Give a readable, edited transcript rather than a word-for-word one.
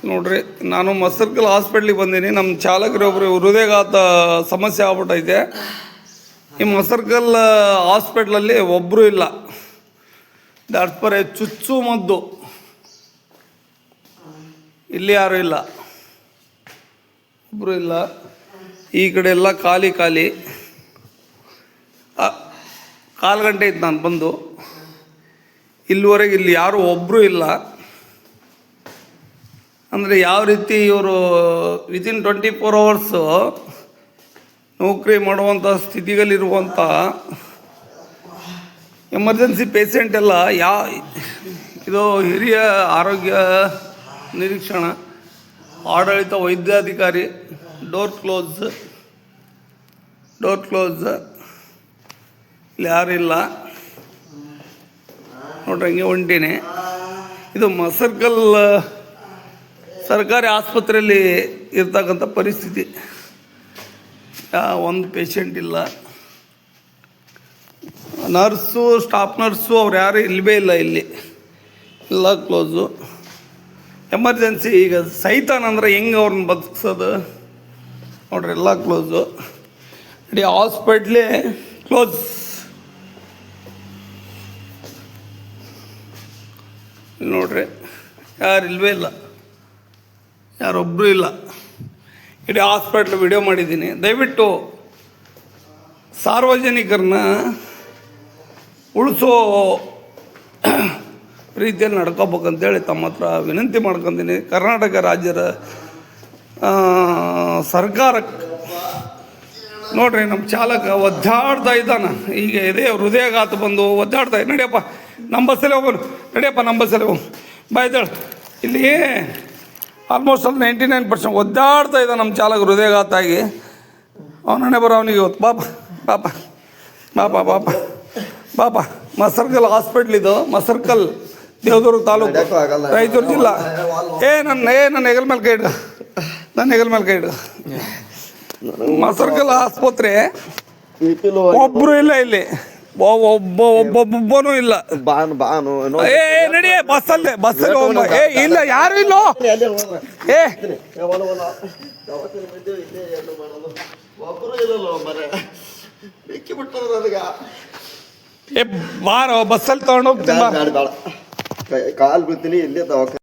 ನೋಡ್ರಿ, ನಾನು ಮಸರ್ಕಲ್ ಹಾಸ್ಪಿಟ್ಲಿಗೆ ಬಂದೀನಿ. ನಮ್ಮ ಚಾಲಕರೊಬ್ಬರು ಹೃದಯಘಾತ ಸಮಸ್ಯೆ ಆಗ್ಬಿಟ್ಟೈತೆ. ಈ ಮಸರ್ಕಲ್ ಹಾಸ್ಪಿಟ್ಲಲ್ಲಿ ಒಬ್ಬರು ಇಲ್ಲ. ಡಾಕ್ಟರ್ ಚುಚ್ಚು ಮದ್ದು ಇಲ್ಲಿ ಯಾರೂ ಇಲ್ಲ, ಒಬ್ಬರು ಇಲ್ಲ. ಈ ಕಡೆ ಎಲ್ಲ ಖಾಲಿ ಖಾಲಿ. 4 ಗಂಟೆ ಇತ್ತು ನಾನು ಬಂದು, ಇಲ್ಲಿವರೆಗೆ ಇಲ್ಲಿ ಯಾರೂ ಒಬ್ಬರು ಇಲ್ಲ. ಅಂದರೆ ಯಾವ ರೀತಿ ಇವರು ವಿತಿನ್ 24 ಅವರ್ಸು ನೌಕರಿ ಮಾಡುವಂಥ ಸ್ಥಿತಿಗಲ್ಲಿರುವಂಥ ಎಮರ್ಜೆನ್ಸಿ ಪೇಷೆಂಟ್ ಎಲ್ಲ ಇದು ಹಿರಿಯ ಆರೋಗ್ಯ ನಿರೀಕ್ಷಣ ಆಡಳಿತ ವೈದ್ಯಾಧಿಕಾರಿ ಡೋರ್ ಕ್ಲೋಸ್ ಇಲ್ಲಿ ಯಾರಿಲ್ಲ ನೋಡ್ರಿ. ಹಂಗೆ ಹೊಂಟೀನಿ. ಇದು ಮಸರ್ಕಲ್ ಸರ್ಕಾರಿ ಆಸ್ಪತ್ರೆಯಲ್ಲಿ ಇರ್ತಕ್ಕಂಥ ಪರಿಸ್ಥಿತಿ. ಒಂದು ಪೇಷಂಟ್ ಇಲ್ಲ. ನರ್ಸು, ಸ್ಟಾಫ್ ನರ್ಸು ಅವ್ರು ಯಾರು ಇಲ್ಲವೇ ಇಲ್ಲ. ಇಲ್ಲಿ ಎಲ್ಲ ಕ್ಲೋಸು. ಎಮರ್ಜೆನ್ಸಿ ಈಗ ಸೈತಾನಂದ್ರೆ ಹೆಂಗೆ ಅವ್ರನ್ನ ಬದುಕಿಸೋದು ನೋಡ್ರಿ, ಎಲ್ಲ ಕ್ಲೋಸು. ಇಡೀ ಹಾಸ್ಪಿಟ್ಲೇ ಕ್ಲೋಸ್. ನೋಡ್ರಿ, ಯಾರು ಇಲ್ಲವೇ ಇಲ್ಲ, ಯಾರೊಬ್ಬರು ಇಲ್ಲ. ಇಡೀ ಹಾಸ್ಪಿಟ್ಲ್ ವಿಡಿಯೋ ಮಾಡಿದ್ದೀನಿ. ದಯವಿಟ್ಟು ಸಾರ್ವಜನಿಕರನ್ನ ಉಳಿಸೋ ರೀತಿಯಲ್ಲಿ ನಡ್ಕೋಬೇಕಂತೇಳಿ ತಮ್ಮ ಹತ್ರ ವಿನಂತಿ ಮಾಡ್ಕೊತೀನಿ. ಕರ್ನಾಟಕ ರಾಜ್ಯದ ಸರ್ಕಾರಕ್ಕೆ ನೋಡ್ರಿ, ನಮ್ಮ ಚಾಲಕ ಒದ್ದಾಡ್ತಾ ಇದ್ದಾನೆ. ಈಗ ಇದೇ ಹೃದಯಘಾತ ಬಂದು ಒದ್ದಾಡ್ತಾ ಇದ್ದ. ನಡಿಯಪ್ಪ ನಮ್ಮ ಬಸ್ಸಲ್ಲೇ ಹೋಗೋನು, ನಡಿಯಪ್ಪ ನಮ್ಮ ಬಸ್ಸಲ್ಲೇ ಹೋಗು ಬಾಯ್ದಾಳೆ. ಇಲ್ಲಿ ಆಲ್ಮೋಸ್ಟ್ ಅಲ್ಲಿ 99% ಒದ್ದಾಡ್ತಾ ಇದ್ದ ನಮ್ಮ ಚಾಲಕ ಹೃದಯಘಾತ ಆಗಿ. ಅವನೇ ಬರೋ ಅವನಿಗೆ ಇವತ್ತು ಪಾಪ ಮಸರ್ಕಲ್ ಹಾಸ್ಪಿಟ್ಲ್ ಇದು. ಮಸರ್ಕಲ್ ದೇವದುರ್ಗ ತಾಲೂಕು, ರಾಯಚೂರು ಜಿಲ್ಲಾ. ನನ್ನ ಹೆಗಲ ಮೇಲೆ ಕೈ ಇಡು, ನನ್ನ ಹೆಗಲ ಮೇಲೆ ಕೈ ಇಡು. ಮಸರ್ಕಲ್ ಆಸ್ಪತ್ರೆ ಒಬ್ಬರು ಇಲ್ಲ ಇಲ್ಲಿ, ಒಬ್ಬನೂ ಇಲ್ಲ. ನಡಿ ಬಸ್ಸಲ್ಲಿ ಹೋಗ. ಇಲ್ಲ ಯಾರು ಇಲ್ಲ. ಬಾರೋ ಬಸ್ಸಲ್ಲಿ ತಗೊಂಡು ಹೋಗ್ತೀನಿ. ಕಾಲ್ ಬಿಡ್ತೀನಿ ಇಲ್ಲೇ